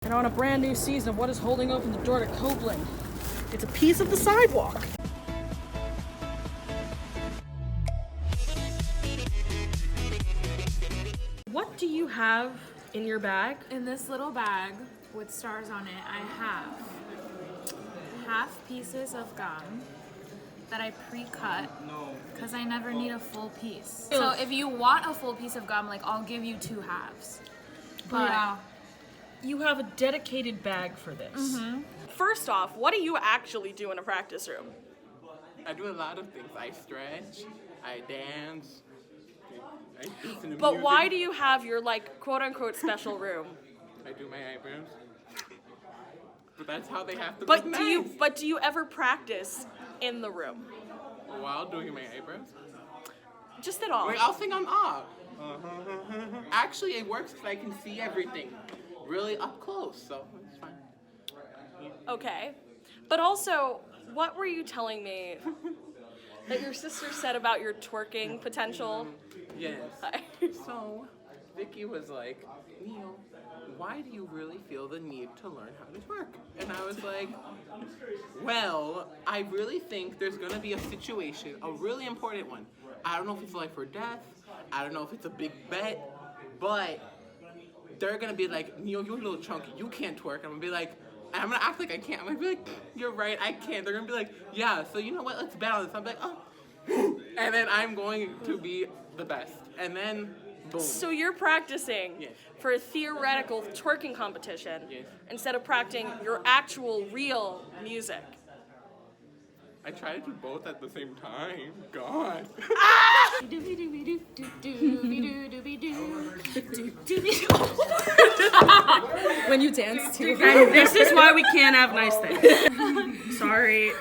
And on a brand new season, what is holding open the door to Copeland? It's a piece of the sidewalk. What do you have in your bag? In this little bag with stars on it, I have half pieces of gum that I pre-cut because I never need a full piece. So if you want a full piece of gum, like I'll give you 2 halves. But Yeah. You have a dedicated bag for this. First off, what do you actually do in a practice room? I do a lot of things. I stretch, I dance, I listen to But music. why do you have your, like, quote-unquote special room? I do my eyebrows. But that's how they have to But look do you ever practice in the room? while doing my eyebrows? Just at all? Wait, I'll sing on off. Actually, it works because I can see everything really up close, so it's fine. Okay. But also, what were you telling me that your sister said about your twerking potential? Yes. So, Vicky was like, Neil, why do you really feel the need to learn how to twerk? And I was like, well, I really think there's going to be a situation, a really important one. I don't know if it's life or death. I don't know if it's a big bet, but they're going to be like, Neil, you're a little chunky. You can't twerk. I'm going to be like, and I'm going to act like I can't. I'm going to be like, you're right, I can't. They're going to be like, yeah, so you know what? Let's bet on this. I'm like, oh. And then I'm going to be the best. And then, boom. So you're practicing Yes. for a theoretical twerking competition Yes. instead of practicing your actual, real music. I try to do both at the same time. God. When you dance too. And this is why we can't have nice things. Sorry.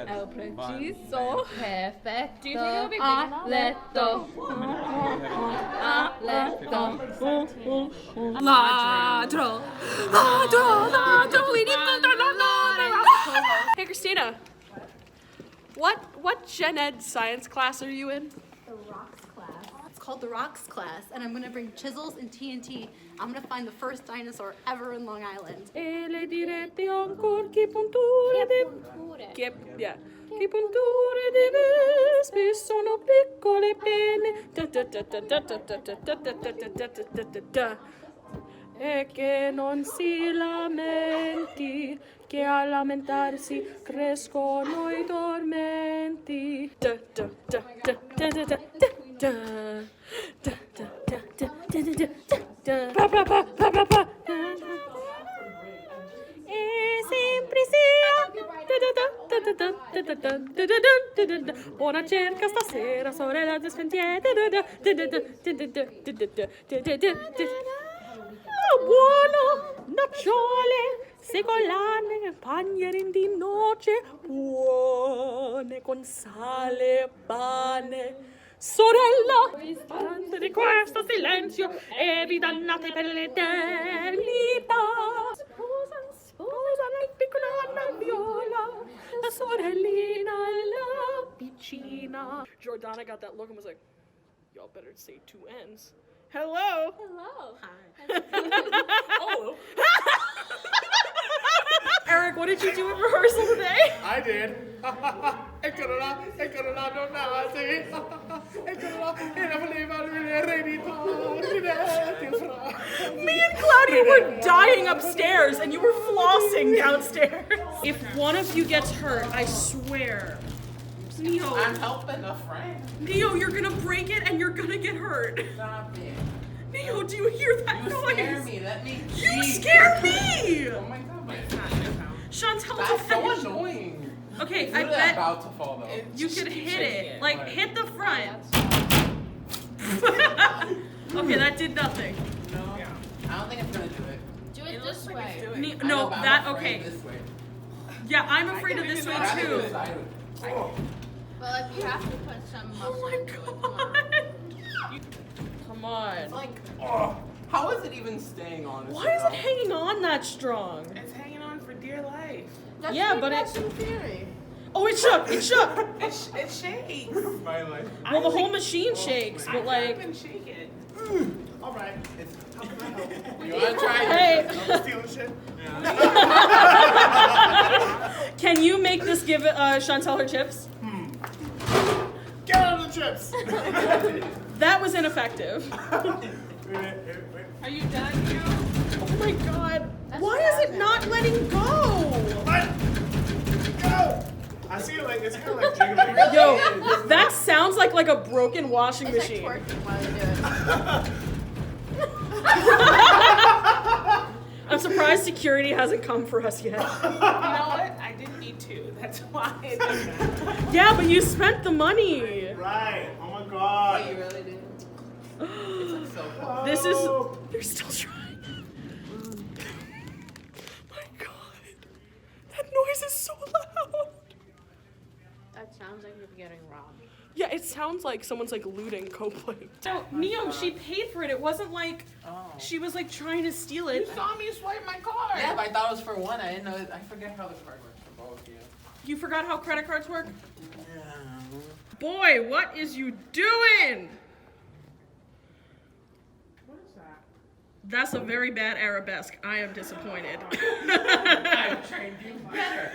È preciso, perfetto, a letto, a letto. Ladro, ladro, ladro, we need ladro. Hey Christina, what gen ed science class are you in? The rocks class. It's called the rocks class, and I'm gonna bring chisels and TNT. I'm gonna find the first dinosaur ever in Long Island. E le dirette ancora che punture che punture di vespi sono piccole pene e che non si lamenti che a lamentarsi crescono i tormenti e sempre sia buona cerca stasera sorella di spentiere buono nocciole segolane pagnerin di noce buone con sale e pane. Sorella, istante di questo silenzio e vi dannate per l'eternità. Sposa la piccola Anna Viola, la sorellina la piccina. Jordana got that look and was like, y'all better say 2 N's. Hello. Hello. Oh. Eric, what did you do at rehearsal today? I did. Eccola, non nasi. Eccola, e la voleva Me and Claudia were dying upstairs and you were flossing downstairs. If one of you gets hurt, I swear. Neo, I'm helping a friend. Neo, you're gonna break it and you're gonna get hurt. Stop it. Neo, do you hear that You noise? scare me. Let me You see. scared me! Oh my God, my God. Chantel, That's it's so effective. annoying. Okay, It's I literally bet about to fall though. you could hit it. Like, hit the front. That's Okay, that did nothing. No. I don't think it's gonna do it. Do it this way. I know, No, but I'm that, afraid okay. This way. Yeah, I'm afraid of this way I'd rather do too. it sideways. Well, if you have to put some muscle Oh my into it, come on. god. Come on. Like, how is it even staying on? Why is it hanging on that strong? It's hanging on for dear life. Yeah, but it. theory. Oh, it shook. It shook. It shakes. My life. Well, the whole machine shakes, but like. shake it. All right. You wanna try it? Hey, Stealing shit. can you make this give Chantel her chips? Get out of the chips. That was ineffective. Are you done, Joe? Oh my god. That's Why what is it not letting go? What? Go. I see it like it's kind of like jiggling. Yo, that sounds like a broken washing It's like machine. twerking while you do it. I'm surprised security hasn't come for us yet. You know what? I didn't need to. That's why it doesn't matter. Yeah, but you spent the money. Right. Oh my god. You really did? It's like so cool. This is. Oh. They're still trying. My god. That noise is so loud. That sounds like you're getting robbed. Yeah, it sounds like someone's like looting Copley. So, Neo, she paid for it. It wasn't like she was like trying to steal it. You saw me swipe my card. Yeah, but I thought it was for one. I didn't know. I forget how the card works for both. Yeah. You forgot how credit cards work? Boy, what is you doing? What is that? That's a very bad arabesque. I am disappointed. I trained you better.